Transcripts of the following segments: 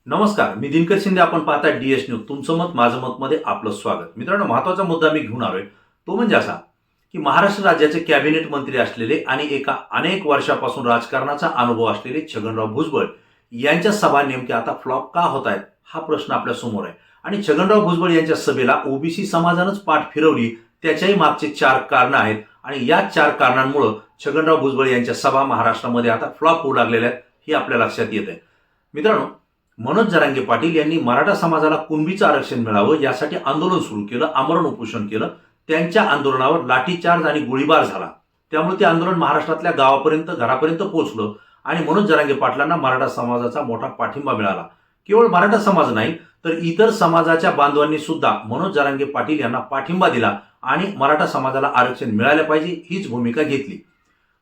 नमस्कार, मी दिनकर शिंदे. आपण पाहता DS न्यूज. तुमचं मत माझं मत मध्ये आपलं स्वागत. मित्रांनो, महत्वाचा मुद्दा मी घेऊन आलोय तो म्हणजे असा की महाराष्ट्र राज्याचे कॅबिनेट मंत्री असलेले आणि एका अनेक वर्षापासून राजकारणाचा अनुभव असलेले छगनराव भुजबळ यांच्या सभा नेमक्या आता फ्लॉप का होत आहेत हा प्रश्न आपल्या समोर आहे. आणि छगनराव भुजबळ यांच्या सभेला ओबीसी समाजानंच पाठ फिरवली, त्याच्याही मागचे 4 कारणं आहेत आणि या 4 कारणांमुळे छगनराव भुजबळ यांच्या सभा महाराष्ट्रामध्ये आता फ्लॉप होऊ लागलेल्या आहेत हे आपल्या लक्षात येत आहे. मित्रांनो, मनोज जरांगे पाटील यांनी मराठा समाजाला कुणबीचं आरक्षण मिळावं यासाठी आंदोलन सुरू केलं, आमरण उपोषण केलं. त्यांच्या आंदोलनावर लाठीचार्ज आणि गोळीबार झाला. त्यामुळे ते आंदोलन महाराष्ट्रातल्या गावापर्यंत, घरापर्यंत पोहोचलं आणि मनोज जरांगे पाटलांना मराठा समाजाचा मोठा पाठिंबा मिळाला. केवळ मराठा समाज नाही तर इतर समाजाच्या बांधवांनी सुद्धा मनोज जरांगे पाटील यांना पाठिंबा दिला आणि मराठा समाजाला आरक्षण मिळालं पाहिजे हीच भूमिका घेतली.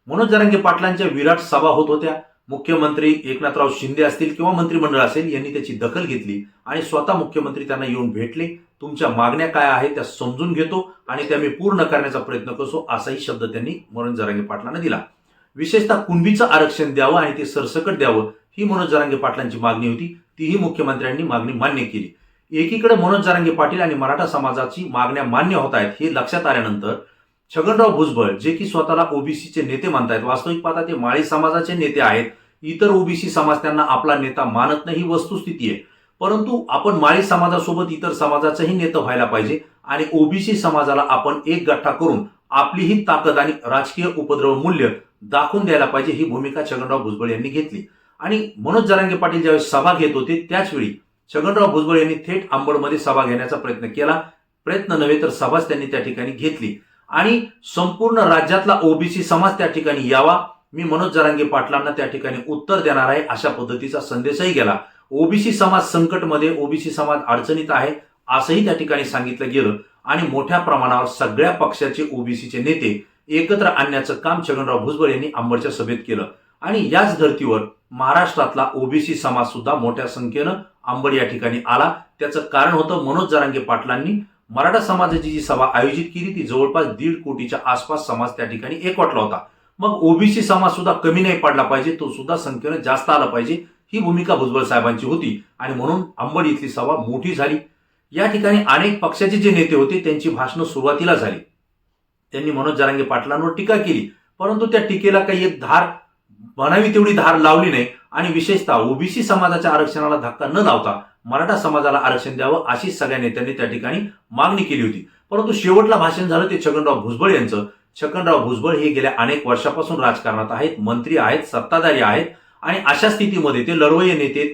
मनोज जरांगे पाटलांच्या विराट सभा होत होत्या. मुख्यमंत्री एकनाथराव शिंदे असतील किंवा मंत्रिमंडळ असेल यांनी त्याची दखल घेतली आणि स्वतः मुख्यमंत्री त्यांना येऊन भेटले. तुमच्या मागण्या काय आहेत त्या समजून घेतो आणि त्या मी पूर्ण करण्याचा प्रयत्न करतो असाही शब्द त्यांनी मनोज जरांगे पाटलांना दिला. विशेषतः कुणबीचं आरक्षण द्यावं आणि ते सरसकट द्यावं ही मनोज जरांगे पाटलांची मागणी होती. तीही मुख्यमंत्र्यांनी मागणी मान्य केली. एकीकडे मनोज जरांगे पाटील आणि मराठा समाजाची मागण्या मान्य होत आहेत हे लक्षात आल्यानंतर छगनराव भुजबळ, जे की स्वतःला ओबीसीचे नेते मानतायत, वास्तविक पाहता ते माळी समाजाचे नेते आहेत. इतर ओबीसी समाज त्यांना आपला नेता मानत नाही ही वस्तुस्थिती आहे. परंतु आपण माळी समाजासोबत इतर समाजाचाही नेता व्हायला पाहिजे आणि ओबीसी समाजाला आपण एक गठ्ठा करून आपलीही ताकद आणि राजकीय उपद्रव मूल्य दाखवून द्यायला पाहिजे ही भूमिका छगनराव भुजबळ यांनी घेतली. आणि मनोज जरांगे पाटील ज्यावेळेस सभा घेत होते त्याचवेळी छगनराव भुजबळ यांनी थेट अंबडमध्ये सभा घेण्याचा प्रयत्न केला. प्रयत्न नव्हे तर सभाच त्यांनी त्या ठिकाणी घेतली आणि संपूर्ण राज्यातला ओबीसी समाज त्या ठिकाणी यावा, मी मनोज जरांगे पाटलांना त्या ठिकाणी उत्तर देणार आहे अशा पद्धतीचा संदेशही गेला. ओबीसी समाज संकटमध्ये, ओबीसी समाज अडचणीत आहे असंही त्या ठिकाणी सांगितलं गेलं आणि मोठ्या प्रमाणावर सगळ्या पक्षाचे ओबीसीचे नेते एकत्र आणण्याचं काम छगनराव भुजबळ यांनी अंबडच्या सभेत केलं. आणि याच धर्तीवर महाराष्ट्रातला ओबीसी समाज सुद्धा मोठ्या संख्येनं अंबड या ठिकाणी आला. त्याचं कारण होतं मनोज जरांगे पाटलांनी मराठा समाजाची जी सभा आयोजित केली ती जवळपास 1.5 कोटीच्या आसपास समाज त्या ठिकाणी एकवटला होता. मग ओबीसी समाज सुद्धा कमी नाही पडला पाहिजे, तो सुद्धा संख्येनं जास्त आला पाहिजे ही भूमिका भुजबळ साहेबांची होती आणि म्हणून अंबड इथली सभा मोठी झाली. या ठिकाणी अनेक पक्षाचे जे नेते होते त्यांची भाषणं सुरुवातीला झाली. त्यांनी मनोज जरांगे पाटलांवर टीका केली, परंतु त्या टीकेला काही एक धार, म्हणावी तेवढी धार लावली नाही आणि विशेषतः ओबीसी समाजाच्या आरक्षणाला धक्का न लावता मराठा समाजाला आरक्षण द्यावं अशी सगळ्या नेत्यांनी त्या ठिकाणी मागणी केली होती. परंतु शेवटला भाषण झालं ते छगनराव भुजबळ यांचं. छगनराव भुजबळ हे गेल्या अनेक वर्षापासून राजकारणात आहेत, मंत्री आहेत, सत्ताधारी आहेत आणि अशा स्थितीमध्ये ते लढवय्ये नेते,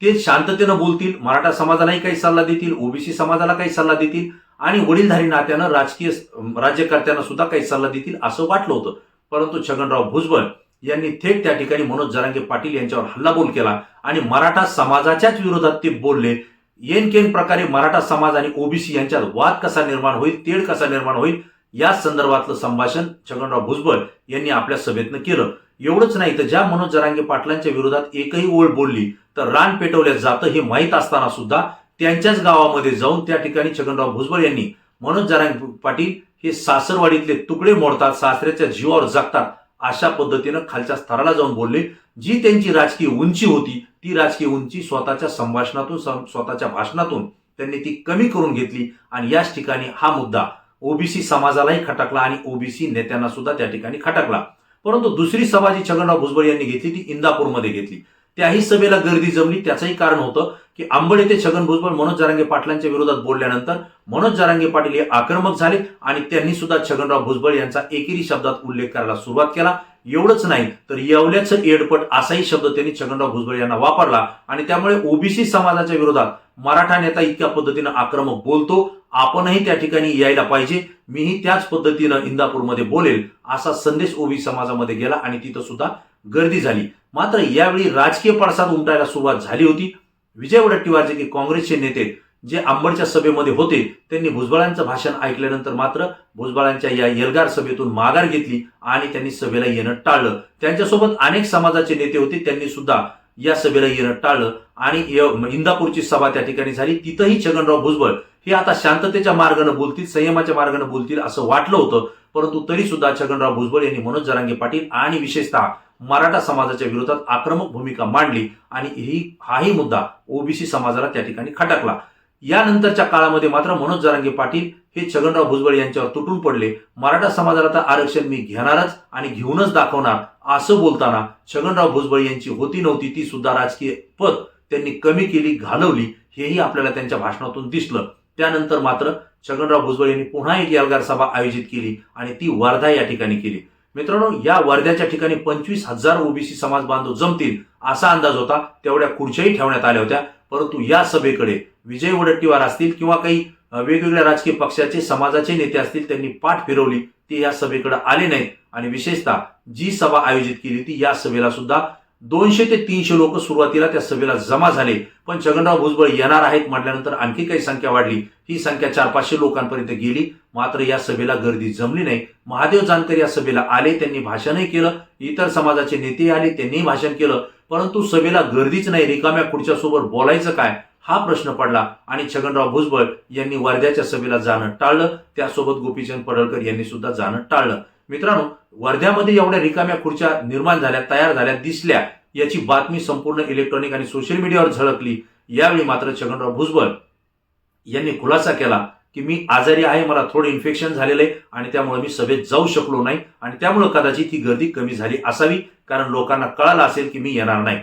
ते शांततेनं बोलतील, मराठा समाजालाही काही सल्ला देतील, ओबीसी समाजाला काही सल्ला देतील आणि वडीलधारी नात्यानं राजकीय राज्यकर्त्यांना सुद्धा काही सल्ला देतील असं वाटलं होतं. परंतु छगनराव भुजबळ यांनी थेट त्या ठिकाणी मनोज जरांगे पाटील यांच्यावर हल्लाबोल केला आणि मराठा समाजाच्याच विरोधात ते बोलले. येनकेन प्रकारे मराठा समाज आणि ओबीसी यांच्यात वाद कसा निर्माण होईल, तेढ कसा निर्माण होईल या संदर्भातलं संभाषण छगनराव भुजबळ यांनी आपल्या सभेतनं केलं. एवढंच नाही तर ज्या मनोज जरांगे पाटलांच्या विरोधात एकही ओळ बोलली तर रान पेटवल्या जातं हे माहीत असताना सुद्धा त्यांच्याच गावामध्ये जाऊन त्या ठिकाणी छगनराव भुजबळ यांनी मनोज जरांगे पाटील हे सासरवाडीतले तुकडे मोडतात, सासऱ्याच्या जीवावर जगतात अशा पद्धतीनं खालच्या स्तराला जाऊन बोलले. जी त्यांची राजकीय उंची होती ती राजकीय उंची स्वतःच्या संभाषणातून, स्वतःच्या भाषणातून त्यांनी ती कमी करून घेतली आणि याच ठिकाणी हा मुद्दा ओबीसी समाजालाही खटकला आणि ओबीसी नेत्यांना सुद्धा त्या ठिकाणी खटकला. परंतु दुसरी सभा जी छगनराव भुजबळ यांनी घेतली ती इंदापूरमध्ये घेतली. त्याही सभेला गर्दी जमली. त्याचंही कारण होतं की अंबड येथे छगन भुजबळ मनोज जरांगे पाटलांच्या विरोधात बोलल्यानंतर मनोज जरांगे पाटील हे आक्रमक झाले आणि त्यांनी सुद्धा छगनराव भुजबळ यांचा एकेरी शब्दात उल्लेख करायला सुरुवात केला. एवढंच नाही तर येवल्याचं एडपट असाही शब्द त्यांनी छगनराव भुजबळ यांना वापरला आणि त्यामुळे ओबीसी समाजाच्या विरोधात मराठा नेता इतक्या पद्धतीनं आक्रमक बोलतो, आपणही त्या ठिकाणी यायला पाहिजे, मीही त्याच पद्धतीनं इंदापूरमध्ये बोलेल असा संदेश ओबीसी समाजामध्ये गेला आणि तिथं सुद्धा गर्दी झाली. मात्र यावेळी राजकीय पडसाद उमटायला सुरुवात झाली होती. विजय वडेट्टीवार जे की काँग्रेसचे नेते जे अंबडच्या सभेमध्ये होते त्यांनी भुजबळांचं भाषण ऐकल्यानंतर मात्र भुजबळांच्या या एल्गार सभेतून माघार घेतली आणि त्यांनी सभेला येणं टाळलं. त्यांच्यासोबत अनेक समाजाचे नेते होते, त्यांनी सुद्धा या सभेला येणं टाळलं आणि इंदापूरची सभा त्या ठिकाणी झाली. तिथंही छगनराव भुजबळ हे आता शांततेच्या मार्गाने बोलतील, संयमाच्या मार्गाने बोलतील असं वाटलं होतं. परंतु तरी सुद्धा छगनराव भुजबळ यांनी मनोज जरांगे पाटील आणि विशेषतः मराठा समाजाच्या विरोधात आक्रमक भूमिका मांडली आणि हाही मुद्दा ओबीसी समाजाला त्या ठिकाणी खटकला. यानंतरच्या काळामध्ये मात्र मनोज जरांगे पाटील हे छगनराव भुजबळ यांच्यावर तुटून पडले. मराठा समाजाला तर आरक्षण मी घेणारच आणि घेऊनच दाखवणार असं बोलताना छगनराव भुजबळ यांची होती नव्हती ती सुद्धा राजकीय पद त्यांनी कमी केली, घालवली, हेही आपल्याला त्यांच्या भाषणातून दिसलं. त्यानंतर मात्र छगनराव भुजबळ यांनी पुन्हा एक एल्गार सभा आयोजित केली आणि ती वर्धा या ठिकाणी केली. मित्रांनो, या वर्ध्याच्या ठिकाणी 25,000 ओबीसी समाज बांधव जमतील असा अंदाज होता. तेवढ्या खुर्च्याही ठेवण्यात आल्या होत्या. परंतु या सभेकडे विजय वडेट्टीवार असतील किंवा काही वेगवेगळ्या राजकीय पक्षाचे समाजाचे नेते असतील, त्यांनी पाठ फिरवली. ते या सभेकडे आले नाहीत आणि विशेषतः जी सभा आयोजित केली होती या सभेला सुद्धा 200 ते 300 लोक सुरुवातीला त्या सभेला जमा झाले. पण छगनराव भुजबळ येणार आहेत म्हटल्यानंतर आणखी काही संख्या वाढली. ही संख्या 400-500 लोकांपर्यंत गेली. मात्र या सभेला गर्दी जमली नाही. महादेव जानकर या सभेला आले, त्यांनी भाषणही केलं. इतर समाजाचे नेते आले, त्यांनीही भाषण केलं. परंतु सभेला गर्दीच नाही. रिकाम्या खुर्च्यासोबत बोलायचं काय हा प्रश्न पडला आणि छगनराव भुजबळ यांनी वर्ध्याच्या सभेला जाणं टाळलं. त्यासोबत गोपीचंद पडळकर यांनी सुद्धा जाणं टाळलं. मित्रांनो, वर्ध्यामध्ये एवढ्या रिकाम्या खुर्च्या निर्माण झाल्या, तयार झाल्या, दिसल्या, याची बातमी संपूर्ण इलेक्ट्रॉनिक आणि सोशल मीडियावर झळकली. यावेळी मात्र छगनराव भुजबळ यांनी खुलासा केला की मी आजारी आहे, मला थोडं इन्फेक्शन झालेलं आहे आणि त्यामुळे मी सभेत जाऊ शकलो नाही आणि त्यामुळे कदाचित ही गर्दी कमी झाली असावी, कारण लोकांना कळालं असेल की मी येणार नाही.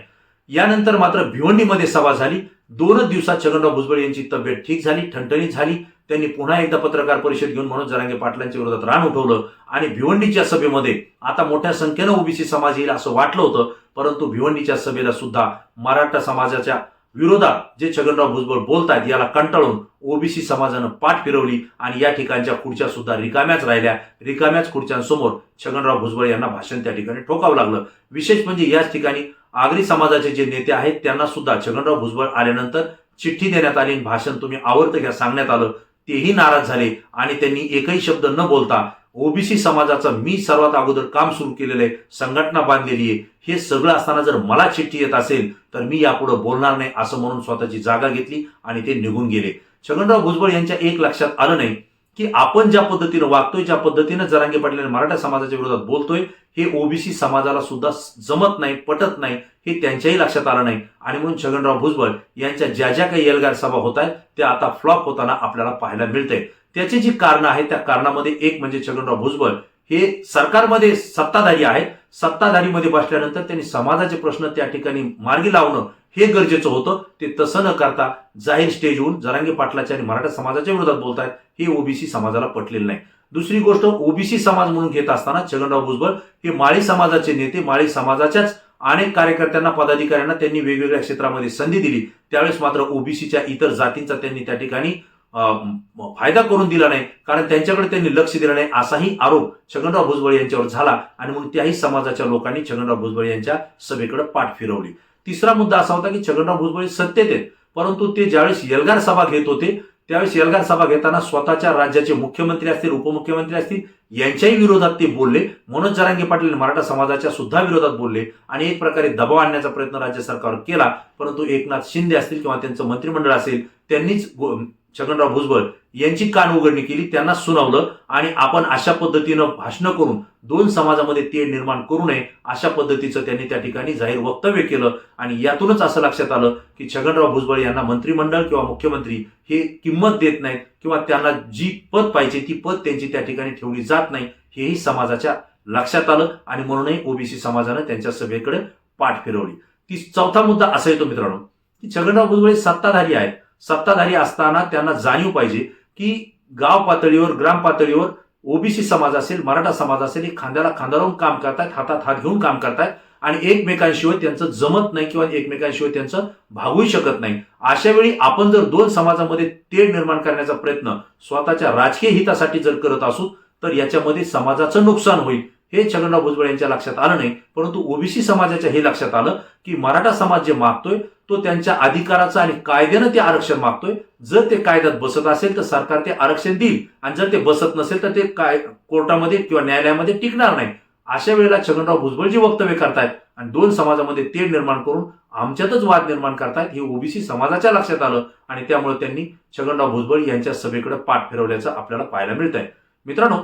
यानंतर मात्र भिवंडीमध्ये सभा झाली. 2 दिवसात छगनराव भुजबळ यांची तब्येत ठीक झाली, ठणठणीत झाली. त्यांनी पुन्हा एकदा पत्रकार परिषद घेऊन मनोज जरांगे पाटलांच्या विरोधात रान उठवलं आणि भिवंडीच्या सभेमध्ये आता मोठ्या संख्येनं ओबीसी समाज येईल असं वाटलं होतं. परंतु भिवंडीच्या सभेला सुद्धा मराठा समाजाच्या विरोधात जे छगनराव भुजबळ बोलतायत याला कंटाळून ओबीसी समाजानं पाठ फिरवली आणि या ठिकाणच्या खुर्च्या सुद्धा रिकाम्याच राहिल्या. रिकाम्याच खुर्च्यांसमोर छगनराव भुजबळ यांना भाषण त्या ठिकाणी ठोकावं लागलं. विशेष म्हणजे याच ठिकाणी आगरी समाजाचे जे नेते आहेत त्यांना सुद्धा छगनराव भुजबळ आल्यानंतर चिठ्ठी देण्यात आली, भाषण तुम्ही आवर्त घ्या सांगण्यात आलं. तेही नाराज झाले आणि त्यांनी एकही शब्द न बोलता ओबीसी समाजाचं मी सर्वात अगोदर काम सुरू केलेलं आहे, संघटना बांधलेली आहे, हे सगळं असताना जर मला चिठ्ठी येत असेल तर मी यापुढे बोलणार नाही असं म्हणून स्वतःची जागा घेतली आणि ते निघून गेले. छगनराव भुजबळ यांच्या एक लक्षात आलं नाही की आपण ज्या पद्धतीनं वागतोय, ज्या पद्धतीनं जरांगे पाटील मराठा समाजाच्या विरोधात बोलतोय, हे ओबीसी समाजाला सुद्धा जमत नाही, पटत नाही, हे त्यांच्याही लक्षात आलं नाही. आणि म्हणून छगनराव भुजबळ यांच्या ज्या ज्या काही एल्गार सभा होत आहेत त्या आता फ्लॉप होताना आपल्याला पाहायला मिळतंय. त्याची जी कारणं आहेत त्या कारणामध्ये एक म्हणजे छगनराव भुजबळ हे सरकारमध्ये सत्ताधारी आहेत. सत्ताधारीमध्ये बसल्यानंतर त्यांनी समाजाचे प्रश्न त्या ठिकाणी मार्गी लावणं हे गरजेचं होतं. ते तसं न करता जाहीर स्टेजवरून जरांगे पाटलाच्या आणि मराठा समाजाच्या विरोधात बोलतायत, हे ओबीसी समाजाला पटलेलं नाही. दुसरी गोष्ट, ओबीसी समाज म्हणून घेत असताना छगनराव भुजबळ हे माळी समाजाचे नेते, माळी समाजाच्याच अनेक कार्यकर्त्यांना, पदाधिकाऱ्यांना त्यांनी वेगवेगळ्या क्षेत्रामध्ये संधी दिली. त्यावेळेस मात्र ओबीसीच्या इतर जातींचा त्यांनी त्या ठिकाणी फायदा करून दिला नाही, कारण त्यांच्याकडे त्यांनी लक्ष दिलं नाही असाही आरोप छगनराव भुजबळ यांच्यावर झाला आणि म्हणून त्याही समाजाच्या लोकांनी छगनराव भुजबळ यांच्या सभेकडे पाठ फिरवली. तिसरा मुद्दा असा होता की छगनराव भुजबळ सत्तेत आहेत, परंतु ते ज्यावेळेस एल्गार सभा घेत होते त्यावेळेस एल्गार सभा घेताना स्वतःच्या राज्याचे मुख्यमंत्री असतील, उपमुख्यमंत्री असतील, यांच्याही विरोधात ते बोलले. मनोज जरांगे पाटील मराठा समाजाच्या सुद्धा विरोधात बोलले आणि एक प्रकारे दबाव आणण्याचा प्रयत्न राज्य सरकारवर केला. परंतु एकनाथ शिंदे असतील किंवा त्यांचं मंत्रिमंडळ असेल त्यांनीच छगनराव भुजबळ यांची कान उघडणी केली, त्यांना सुनावलं आणि आपण अशा पद्धतीनं भाषणं करून 2 समाजामध्ये तेढ निर्माण करू नये अशा पद्धतीचं त्यांनी त्या ठिकाणी जाहीर वक्तव्य केलं. आणि यातूनच असं लक्षात आलं की छगनराव भुजबळ यांना मंत्रिमंडळ किंवा मुख्यमंत्री हे किंमत देत नाहीत किंवा त्यांना जी पद पाहिजे ती पद त्यांची त्या ठिकाणी ठेवली जात नाही, हेही समाजाच्या लक्षात आलं आणि म्हणूनही ओबीसी समाजानं त्यांच्या सभेकडे पाठ फिरवली. चौथा मुद्दा असा येतो मित्रांनो की छगनराव भुजबळ सत्ताधारी आहेत. सत्ताधारी असताना त्यांना जाणीव पाहिजे की गाव पातळीवर, ग्राम पातळीवर ओबीसी समाज असेल, मराठा समाज असेल, हे खांद्याला खांदा लावून काम करतायत, हातात हात घेऊन काम करतायत आणि एकमेकांशिवाय त्यांचं जमत नाही किंवा एकमेकांशिवाय त्यांचं भागूही शकत नाही. अशा वेळी आपण जर 2 समाजामध्ये तेढ निर्माण करण्याचा प्रयत्न स्वतःच्या राजकीय हितासाठी जर करत असू तर याच्यामध्ये समाजाचं नुकसान होईल. हे छगनराव भुजबळ यांच्या लक्षात आलं नाही, परंतु ओबीसी समाजाच्या हे लक्षात आलं की मराठा समाज जे मागतोय तो त्यांच्या अधिकाराचं आणि कायद्यानं ते आरक्षण मागतोय. जर ते कायद्यात बसत असेल तर सरकार ते आरक्षण देईल आणि जर ते बसत नसेल तर ते कोर्टामध्ये किंवा न्यायालयामध्ये टिकणार नाही. अशा वेळेला छगनराव भुजबळ जी वक्तव्य करतायत आणि 2 समाजामध्ये तेढ निर्माण करून आमच्यातच वाद निर्माण करतायत, हे ओबीसी समाजाच्या लक्षात आलं आणि त्यामुळे त्यांनी छगनराव भुजबळ यांच्या सभेकडे पाठ फिरवल्याचं आपल्याला पाहायला मिळत आहे. मित्रांनो,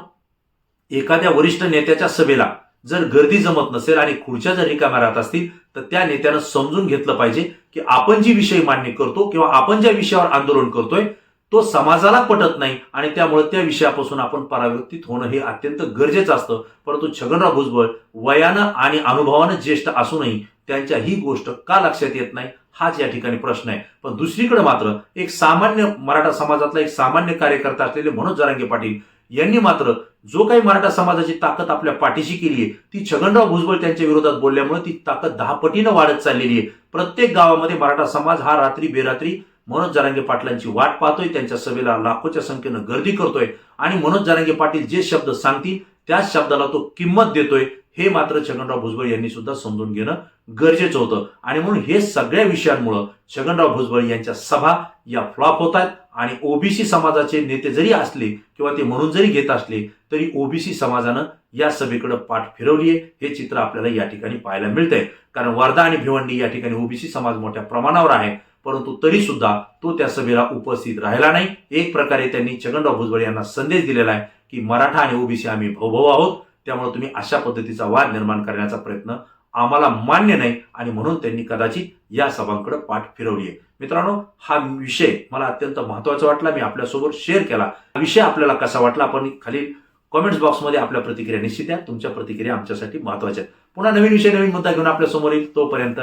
एखाद्या वरिष्ठ नेत्याच्या सभेला जर गर्दी जमत नसेल आणि खुर्च्या जर रिकाम्या राहत असतील तर त्या नेत्यानं समजून घेतलं पाहिजे की आपण जी विषय मांडणी करतो किंवा आपण ज्या विषयावर आंदोलन करतोय तो समाजाला पटत नाही आणि त्यामुळे त्या विषयापासून आपण परावर्तित होणं हे अत्यंत गरजेचं असतं. परंतु छगनराव भुजबळ वयानं आणि अनुभवानं ज्येष्ठ असूनही त्यांच्या ही गोष्ट का लक्षात येत नाही हाच या ठिकाणी प्रश्न आहे. पण दुसरीकडे मात्र एक सामान्य मराठा समाजातला एक सामान्य कार्यकर्ता असलेले मनोज जरांगे पाटील यांनी मात्र जो काही मराठा समाजाची ताकद आपल्या पाठीशी केली आहे ती छगनराव भुजबळ त्यांच्या विरोधात बोलल्यामुळे ती ताकद 10 पटीनं वाढत चाललेली आहे. प्रत्येक गावामध्ये मराठा समाज हा रात्री बेरात्री मनोज जरांगे पाटलांची वाट पाहतोय, त्यांच्या सभेला लाखोच्या संख्येनं गर्दी करतोय आणि मनोज जरांगे पाटील जे शब्द सांगतील त्याच शब्दाला तो किंमत देतोय हे मात्र छगनराव भुजबळ यांनी सुद्धा समजून घेणं गरजेचं होतं. आणि म्हणून हे सगळ्या विषयांमुळे छगनराव भुजबळ यांच्या सभा या फ्लॉप होत आहेत आणि ओबीसी समाजाचे नेते जरी असले किंवा ते म्हणून जरी घेत असले तरी ओबीसी समाजानं या सभेकडे पाठ फिरवली आहे हे चित्र आपल्याला या ठिकाणी पाहायला मिळतंय. कारण वर्धा आणि भिवंडी या ठिकाणी ओबीसी समाज मोठ्या प्रमाणावर आहे, परंतु तरी सुद्धा तो त्या सभेला उपस्थित राहिला नाही. एक प्रकारे त्यांनी छगनराव भुजबळ यांना संदेश दिलेला आहे की मराठा आणि ओबीसी आम्ही भाऊ आहोत, त्यामुळे तुम्ही अशा पद्धतीचा वाद निर्माण करण्याचा प्रयत्न आम्हाला मान्य नाही आणि म्हणून त्यांनी कदाचित या सभांकडे पाठ फिरवली आहे. मित्रांनो, हा विषय मला अत्यंत महत्त्वाचा वाटला, मी आपल्यासोबत शेअर केला. हा विषय आपल्याला कसा वाटला आपण खाली कॉमेंट्स बॉक्समध्ये आपल्या प्रतिक्रिया निश्चित द्या. तुमच्या प्रतिक्रिया आमच्यासाठी महत्त्वाच्या आहेत. पुन्हा नवीन विषय नवीन मुद्दा घेऊन आपल्या समोर येईल. तोपर्यंत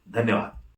धन्यवाद.